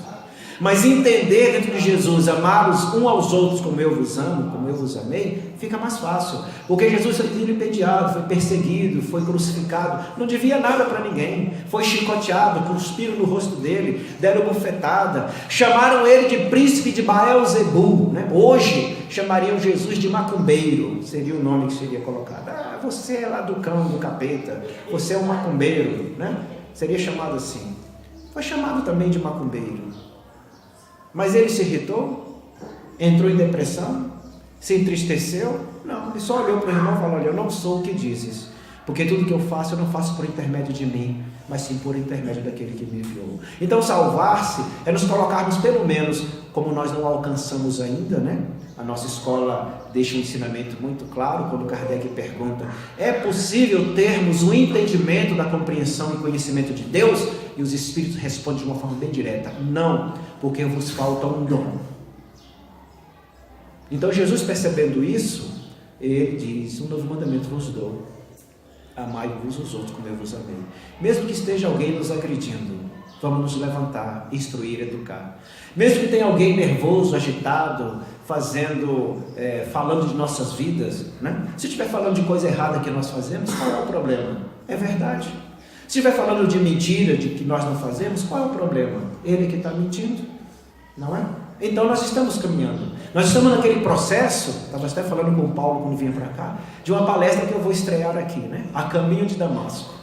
Mas entender dentro de Jesus, amar um aos outros como eu vos amo, como eu vos amei, fica mais fácil. Porque Jesus foi vilipendiado, foi perseguido, foi crucificado, não devia nada para ninguém, foi chicoteado, cuspiram no rosto dele, deram bufetada, chamaram ele de príncipe de Baal-zebu, né? Hoje chamariam Jesus de macumbeiro, seria o nome que seria colocado. Ah, você é lá do cão, do capeta, você é um macumbeiro, né? Seria chamado assim. Foi chamado também de macumbeiro. Mas ele se irritou? Entrou em depressão? Se entristeceu? Não, ele só olhou para o irmão e falou: olha, eu não sou o que dizes, porque tudo que eu faço não faço por intermédio de mim, mas sim por intermédio daquele que me enviou. Então salvar-se é nos colocarmos pelo menos, como nós não alcançamos ainda, né? A nossa escola deixa um ensinamento muito claro quando Kardec pergunta: é possível termos o entendimento da compreensão e conhecimento de Deus? E os Espíritos respondem de uma forma bem direta: não, porque vos falta um dom. Então Jesus, percebendo isso, ele diz: um novo mandamento vos dou, amai-vos os outros como eu vos amei. Mesmo que esteja alguém nos agredindo, vamos nos levantar, instruir, educar. Mesmo que tenha alguém nervoso, agitado, falando de nossas vidas, né? Se estiver falando de coisa errada que nós fazemos, qual é o problema? É verdade. Se estiver falando de mentira, de que nós não fazemos, qual é o problema? Ele que está mentindo, não é? Então nós estamos caminhando. Nós estamos naquele processo, estava até falando com o Paulo quando vinha para cá, de uma palestra que eu vou estrear aqui, né? A Caminho de Damasco.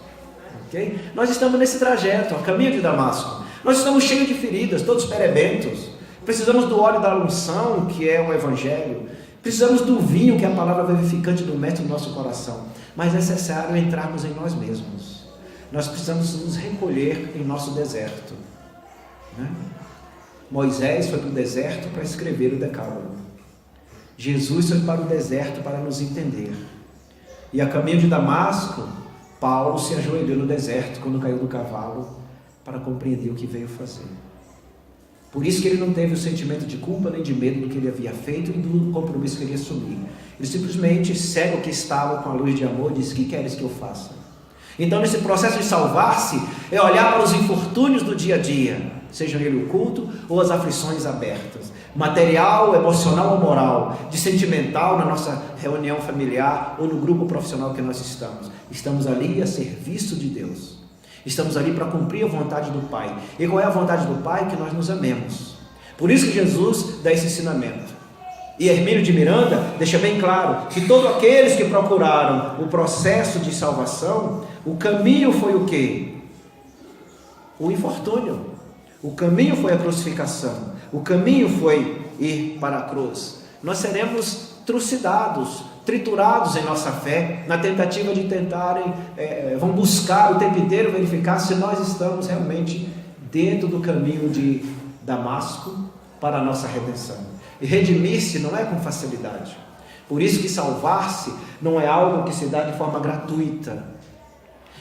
Okay? Nós estamos nesse trajeto, a Caminho de Damasco. Nós estamos cheios de feridas, todos perebentos. Precisamos do óleo da unção, que é o Evangelho. Precisamos do vinho, que é a palavra vivificante do Mestre no nosso coração. Mas é necessário entrarmos em nós mesmos. Nós precisamos nos recolher em nosso deserto, né? Moisés foi para o deserto para escrever o Decálogo. Jesus foi para o deserto para nos entender. E a caminho de Damasco, Paulo se ajoelhou no deserto quando caiu do cavalo para compreender o que veio fazer. Por isso que ele não teve o sentimento de culpa nem de medo do que ele havia feito e do compromisso que ele ia assumir. Ele simplesmente, cego que estava com a luz de amor, disse: que queres que eu faça? Então, nesse processo de salvar-se, é olhar para os infortúnios do dia a dia, sejam ele o culto ou as aflições abertas, material, emocional ou moral, de sentimental na nossa reunião familiar ou no grupo profissional que nós estamos. Estamos ali a serviço de Deus. Estamos ali para cumprir a vontade do Pai. E qual é a vontade do Pai? Que nós nos amemos. Por isso que Jesus dá esse ensinamento. E Hermínio de Miranda deixa bem claro que todos aqueles que procuraram o processo de salvação, o caminho foi o quê? O infortúnio. O caminho foi a crucificação. O caminho foi ir para a cruz. Nós seremos trucidados, triturados em nossa fé, na tentativa de tentarem, vão buscar o tempo inteiro verificar se nós estamos realmente dentro do caminho de Damasco para a nossa redenção. E redimir-se não é com facilidade. Por isso que salvar-se não é algo que se dá de forma gratuita.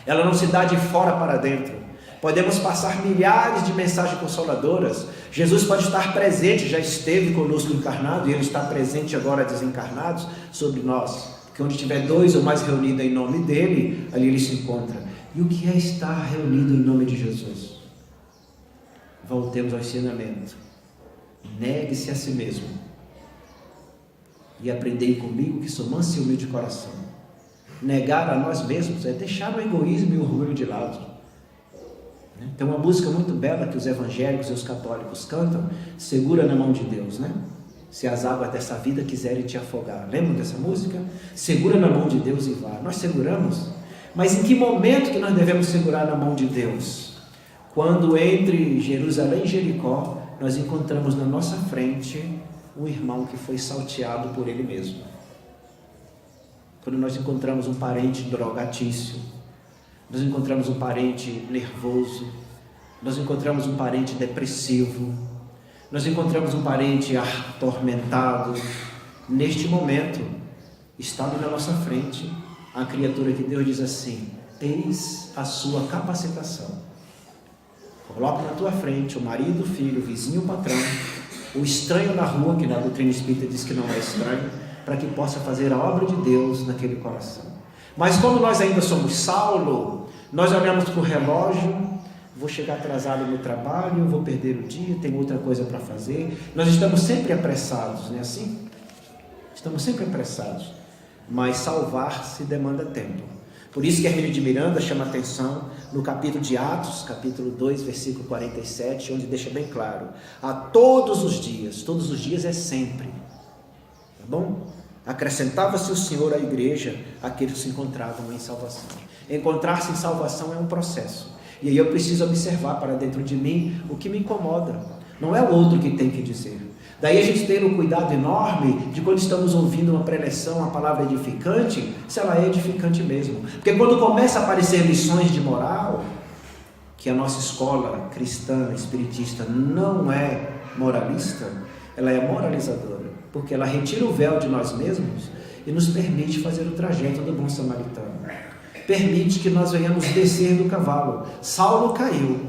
Ela não se dá de fora para dentro. Podemos passar milhares de mensagens consoladoras. Jesus pode estar presente, já esteve conosco encarnado, e Ele está presente agora desencarnados sobre nós. Porque onde tiver dois ou mais reunidos em nome dEle, ali Ele se encontra. E o que é estar reunido em nome de Jesus? Voltemos ao ensinamento. Negue-se a si mesmo e aprendei comigo que sou manso e humilde de coração. Negar a nós mesmos é deixar o egoísmo e o orgulho de lado. Tem uma música muito bela que os evangélicos e os católicos cantam: segura na mão de Deus, né? Se as águas dessa vida quiserem te afogar. Lembram dessa música? Segura na mão de Deus e vá. Nós seguramos, mas em que momento que nós devemos segurar na mão de Deus? Quando entre Jerusalém e Jericó nós encontramos na nossa frente um irmão que foi salteado por ele mesmo. Quando nós encontramos um parente drogatício, nós encontramos um parente nervoso, nós encontramos um parente depressivo, nós encontramos um parente atormentado, neste momento, está ali na nossa frente a criatura que Deus diz assim: eis a sua capacitação. Coloca na tua frente o marido, o filho, o vizinho, o patrão, o estranho na rua, que na doutrina espírita diz que não é estranho, para que possa fazer a obra de Deus naquele coração. Mas como nós ainda somos Saulo, nós olhamos para o relógio, vou chegar atrasado no trabalho, vou perder o dia, tenho outra coisa para fazer. Nós estamos sempre apressados, não é assim? Estamos sempre apressados, mas salvar-se demanda tempo. Por isso que Hermínio de Miranda chama atenção no capítulo de Atos, capítulo 2, versículo 47, onde deixa bem claro: a todos os dias é sempre, tá bom? Acrescentava-se o Senhor à igreja aqueles que se encontravam em salvação. Encontrar-se em salvação é um processo, e aí eu preciso observar para dentro de mim o que me incomoda. Não é o outro que tem que dizer. Daí a gente tem um cuidado enorme de quando estamos ouvindo uma preleção, uma palavra edificante, se ela é edificante mesmo. Porque quando começa a aparecer lições de moral, que a nossa escola cristã, espiritista, não é moralista, ela é moralizadora, porque ela retira o véu de nós mesmos e nos permite fazer o trajeto do bom samaritano. Permite que nós venhamos descer do cavalo. Saulo caiu,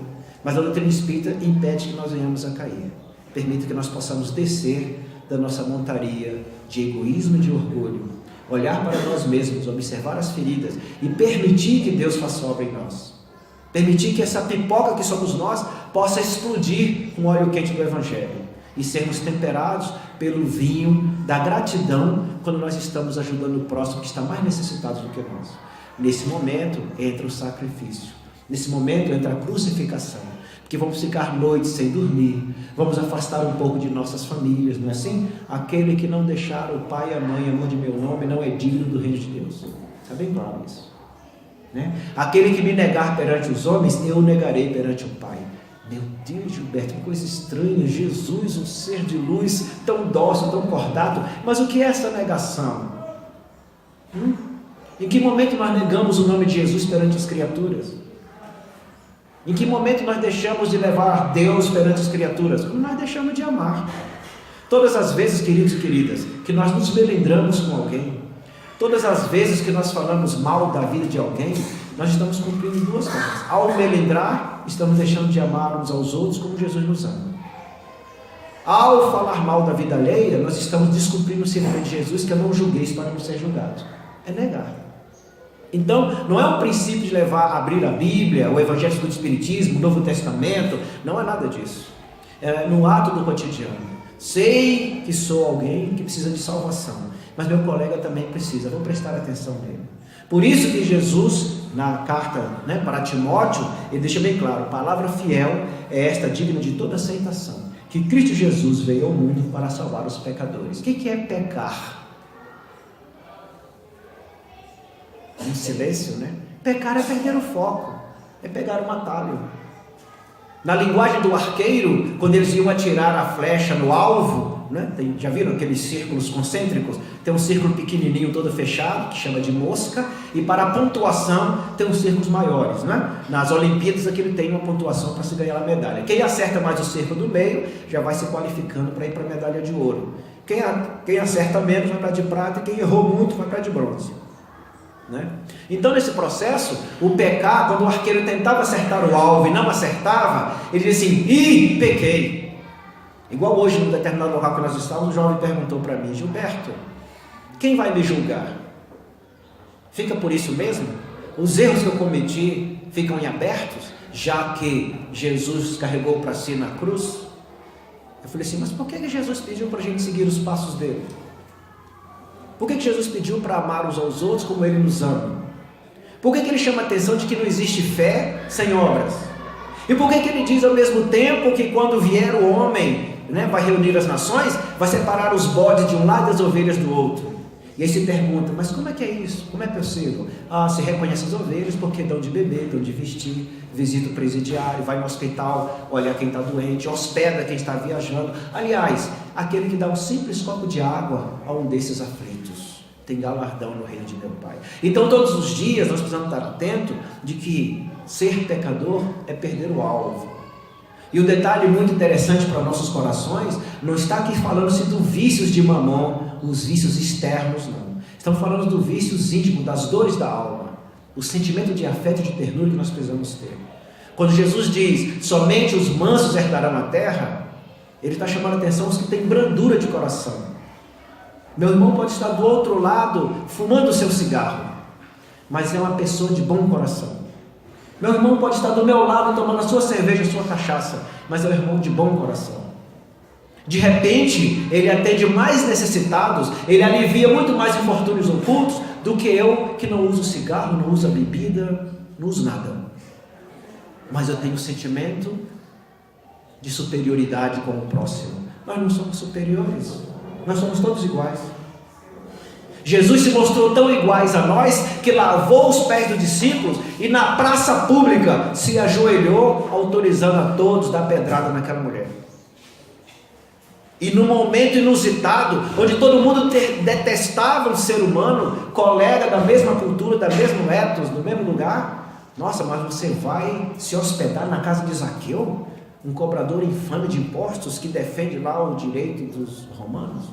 mas a doutrina espírita impede que nós venhamos a cair. Permite que nós possamos descer da nossa montaria de egoísmo e de orgulho, olhar para nós mesmos, observar as feridas e permitir que Deus faça obra em nós. Permitir que essa pipoca que somos nós possa explodir com o óleo quente do Evangelho e sermos temperados pelo vinho da gratidão quando nós estamos ajudando o próximo que está mais necessitado do que nós. Nesse momento entra o sacrifício, nesse momento entra a crucificação, porque vamos ficar noites sem dormir, vamos afastar um pouco de nossas famílias, não é assim? Aquele que não deixar o pai e a mãe, amor de meu nome, não é digno do reino de Deus. Está bem claro isso, né? Aquele que me negar perante os homens, eu o negarei perante o Pai. Meu Deus, Gilberto, que coisa estranha. Jesus, um ser de luz, tão dócil, tão cordato. Mas o que é essa negação? Em que momento nós negamos o nome de Jesus perante as criaturas? Em que momento nós deixamos de levar Deus perante as criaturas? Quando nós deixamos de amar. Todas as vezes, queridos e queridas, que nós nos melindramos com alguém, todas as vezes que nós falamos mal da vida de alguém, nós estamos cumprindo duas coisas. Ao melindrar, estamos deixando de amar uns aos outros como Jesus nos ama. Ao falar mal da vida alheia, nós estamos descumprindo o ensinamento de Jesus, que eu não julgueis para não ser julgado. É negar. Então, não é um princípio de abrir a Bíblia, o Evangelho segundo o Espiritismo, o Novo Testamento, não é nada disso. É no ato do cotidiano. Sei que sou alguém que precisa de salvação, mas meu colega também precisa, vou prestar atenção nele. Por isso que Jesus, na carta, para Timóteo, ele deixa bem claro: a palavra fiel é esta, digna de toda aceitação, que Cristo Jesus veio ao mundo para salvar os pecadores. O que é pecar? Um silêncio, né? Pecar é perder o foco, é pegar um atalho. Na linguagem do arqueiro, quando eles iam atirar a flecha no alvo, né? Já viram aqueles círculos concêntricos? Tem um círculo pequenininho todo fechado, que chama de mosca, e para a pontuação tem os círculos maiores, né? Nas Olimpíadas aquele tem uma pontuação para se ganhar a medalha. Quem acerta mais o círculo do meio já vai se qualificando para ir para a medalha de ouro. Quem acerta menos vai para a de prata, e quem errou muito vai para a de bronze, né? Então, nesse processo, o pecar, quando o arqueiro tentava acertar o alvo e não acertava, ele dizia assim: ih, pequei. Igual hoje, num determinado local que nós estávamos, um jovem perguntou para mim: Gilberto, quem vai me julgar? Fica por isso mesmo? Os erros que eu cometi ficam em abertos, já que Jesus carregou para si na cruz? Eu falei assim: mas por que Jesus pediu para a gente seguir os passos dele? Por que Jesus pediu para amar uns aos outros como ele nos ama? Por que ele chama a atenção de que não existe fé sem obras? E por que ele diz ao mesmo tempo que quando vier o homem, vai reunir as nações, vai separar os bodes de um lado e as ovelhas do outro? E aí se pergunta: mas como é que é isso? Como é possível? Se reconhece as ovelhas porque dão de beber, dão de vestir, visita o presidiário, vai no hospital, olha quem está doente, hospeda quem está viajando. Aliás, aquele que dá um simples copo de água a um desses aflitos tem galardão no reino de meu Pai. Então todos os dias nós precisamos estar atentos de que ser pecador é perder o alvo. E um detalhe muito interessante para nossos corações, não está aqui falando-se dos vícios de mamon, os vícios externos, não. Estamos falando dos vícios íntimos, das dores da alma, o sentimento de afeto e de ternura que nós precisamos ter. Quando Jesus diz: somente os mansos herdarão a terra, ele está chamando a atenção aos que têm brandura de coração. Meu irmão pode estar do outro lado, fumando o seu cigarro, mas é uma pessoa de bom coração. Meu irmão pode estar do meu lado tomando a sua cerveja, a sua cachaça, mas é um irmão de bom coração. De repente, ele atende mais necessitados, ele alivia muito mais infortúnios ocultos do que eu, que não uso cigarro, não uso bebida, não uso nada. Mas eu tenho um sentimento de superioridade com o próximo. Nós não somos superiores, nós somos todos iguais. Jesus se mostrou tão iguais a nós, que lavou os pés dos discípulos e na praça pública se ajoelhou, autorizando a todos dar pedrada naquela mulher. E no momento inusitado, onde todo mundo detestava um ser humano, colega da mesma cultura, da mesma ethos, do mesmo lugar, nossa, mas você vai se hospedar na casa de Zaqueu, um cobrador infame de impostos que defende lá o direito dos romanos?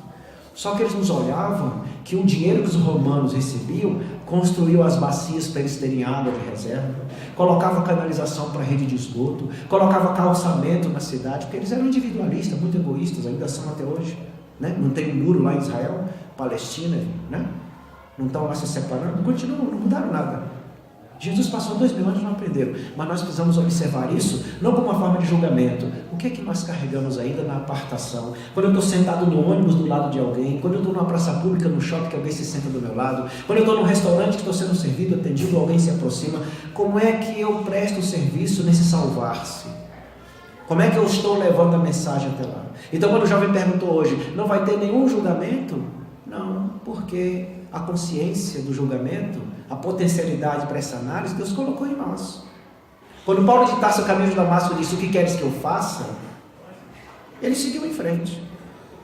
Só que eles nos olhavam que o dinheiro que os romanos recebiam construiu as bacias para eles terem água de reserva, colocava canalização para a rede de esgoto, colocava calçamento na cidade, porque eles eram individualistas, muito egoístas, ainda são até hoje, né? Não tem um muro lá em Israel, Palestina, né? Não estão lá se separando, continuam, não mudaram nada. Jesus passou 2000 anos e não aprenderam, mas nós precisamos observar isso, não como uma forma de julgamento. O que é que nós carregamos ainda na apartação? Quando eu estou sentado no ônibus do lado de alguém, quando eu estou numa praça pública, no shopping, que alguém se senta do meu lado, quando eu estou num restaurante que estou sendo servido, atendido, alguém se aproxima, como é que eu presto serviço nesse salvar-se? Como é que eu estou levando a mensagem até lá? Então quando o jovem perguntou hoje, não vai ter nenhum julgamento? Não, porque a consciência do julgamento, a potencialidade para essa análise, Deus colocou em nós. Quando Paulo de Tarso, o caminho de Damasco, disse: o que queres que eu faça? Ele seguiu em frente.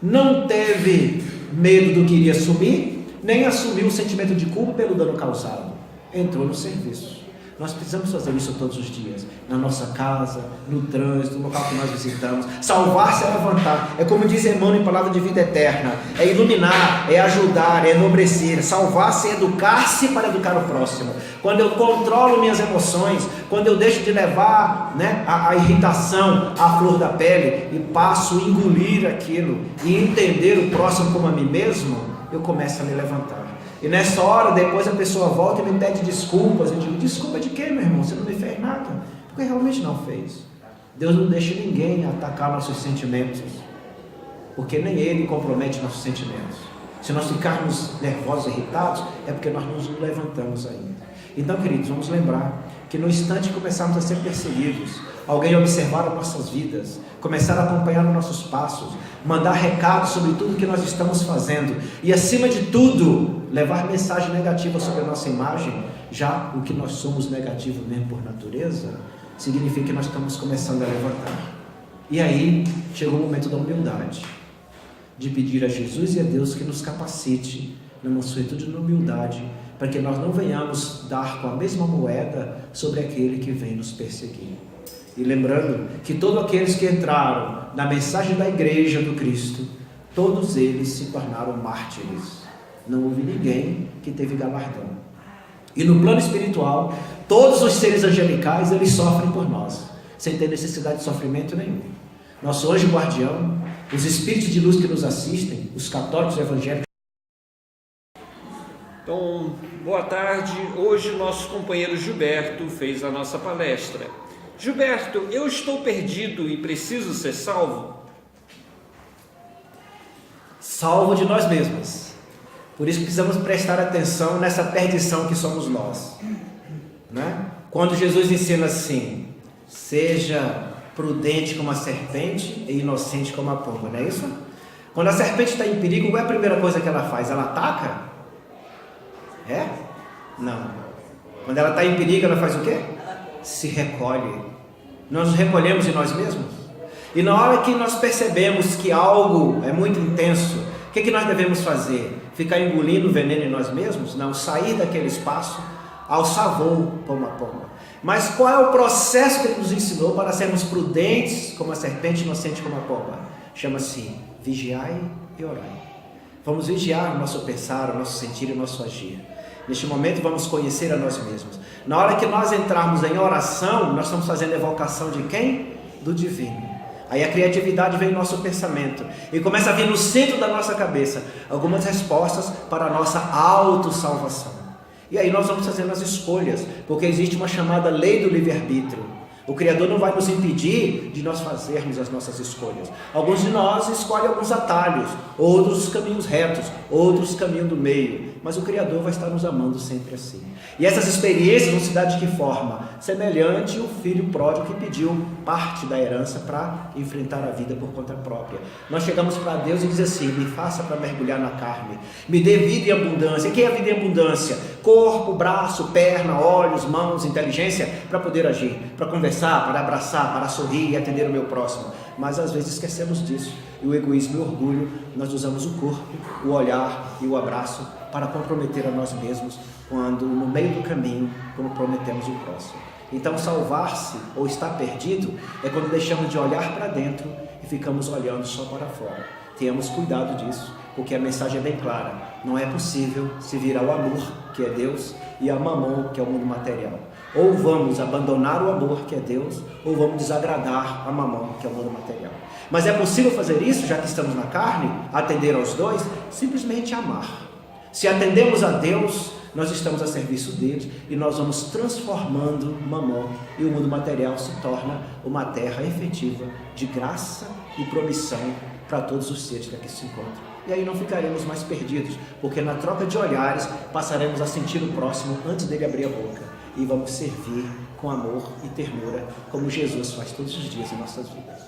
Não teve medo do que iria subir, nem assumiu o sentimento de culpa pelo dano causado. Entrou no serviço. Nós precisamos fazer isso todos os dias, na nossa casa, no trânsito, no local que nós visitamos. Salvar-se é levantar, é como diz Emmanuel em Palavra de Vida Eterna, é iluminar, é ajudar, é enobrecer. Salvar-se é educar-se para educar o próximo. Quando eu controlo minhas emoções, quando eu deixo de levar, né, a irritação à flor da pele e passo a engolir aquilo e entender o próximo como a mim mesmo, eu começo a me levantar. E nessa hora, depois a pessoa volta e me pede desculpas. Eu digo: desculpa de quê, meu irmão? Você não me fez nada. Porque realmente não fez. Deus não deixa ninguém atacar nossos sentimentos, porque nem Ele compromete nossos sentimentos. Se nós ficarmos nervosos, irritados, é porque nós não nos levantamos ainda. Então, queridos, vamos lembrar que no instante que começarmos a ser perseguidos, alguém observar as nossas vidas, começar a acompanhar os nossos passos, mandar recados sobre tudo que nós estamos fazendo e, acima de tudo, levar mensagem negativa sobre a nossa imagem, já o que nós somos negativo mesmo por natureza, significa que nós estamos começando a levantar. E aí chegou o momento da humildade, de pedir a Jesus e a Deus que nos capacite na mansuetude e na humildade, para que nós não venhamos dar com a mesma moeda sobre aquele que vem nos perseguir. E lembrando que todos aqueles que entraram na mensagem da igreja do Cristo, todos eles se tornaram mártires. Não houve ninguém que teve galardão. E no plano espiritual, todos os seres angelicais, eles sofrem por nós, sem ter necessidade de sofrimento nenhum. Nosso anjo guardião, os espíritos de luz que nos assistem, os católicos evangélicos. Então, boa tarde. Hoje o nosso companheiro Gilberto fez a nossa palestra. Gilberto, eu estou perdido e preciso ser salvo? Salvo de nós mesmos. Por isso precisamos prestar atenção nessa perdição que somos nós, né? Quando Jesus ensina assim: seja prudente como a serpente e inocente como a pomba, não é isso? Quando a serpente está em perigo, qual é a primeira coisa que ela faz? Ela ataca? É? Não. Quando ela está em perigo, ela faz o quê? Se recolhe. Nós nos recolhemos em nós mesmos. E na hora que nós percebemos que algo é muito intenso, o que nós devemos fazer? Ficar engolindo o veneno em nós mesmos? Não, sair daquele espaço, alçar voo como a pomba. Mas qual é o processo que ele nos ensinou para sermos prudentes como a serpente, inocente como a pomba? Chama-se vigiai e orai. Vamos vigiar o nosso pensar, o nosso sentir e o nosso agir. Neste momento vamos conhecer a nós mesmos. Na hora que nós entrarmos em oração, nós estamos fazendo evocação de quem? Do divino. Aí a criatividade vem no nosso pensamento e começa a vir no centro da nossa cabeça algumas respostas para a nossa autossalvação. E aí nós vamos fazendo as escolhas, porque existe uma chamada lei do livre-arbítrio. O Criador não vai nos impedir de nós fazermos as nossas escolhas. Alguns de nós escolhem alguns atalhos, outros caminhos retos, outros caminhos do meio. Mas o Criador vai estar nos amando sempre assim. E essas experiências vão se dar de que forma? Semelhante ao filho pródigo que pediu parte da herança para enfrentar a vida por conta própria. Nós chegamos para Deus e diz assim: me faça para mergulhar na carne, me dê vida em abundância. O que é vida em abundância? Corpo, braço, perna, olhos, mãos, inteligência, para poder agir, para conversar, para abraçar, para sorrir e atender o meu próximo. Mas às vezes esquecemos disso. E o egoísmo e o orgulho, nós usamos o corpo, o olhar e o abraço para comprometer a nós mesmos, quando no meio do caminho comprometemos o próximo. Então salvar-se ou estar perdido é quando deixamos de olhar para dentro e ficamos olhando só para fora. Tenhamos cuidado disso, porque a mensagem é bem clara: não é possível se virar o amor, que é Deus, e a mamon, que é o mundo material. Ou vamos abandonar o amor, que é Deus, ou vamos desagradar a mamon, que é o mundo material. Mas é possível fazer isso, já que estamos na carne, atender aos dois? Simplesmente amar. Se atendemos a Deus, nós estamos a serviço dele e nós vamos transformando mamon, e o mundo material se torna uma terra efetiva de graça e promissão para todos os seres que aqui se encontram. E aí não ficaremos mais perdidos, porque na troca de olhares passaremos a sentir o próximo antes dele abrir a boca, e vamos servir com amor e ternura, como Jesus faz todos os dias em nossas vidas.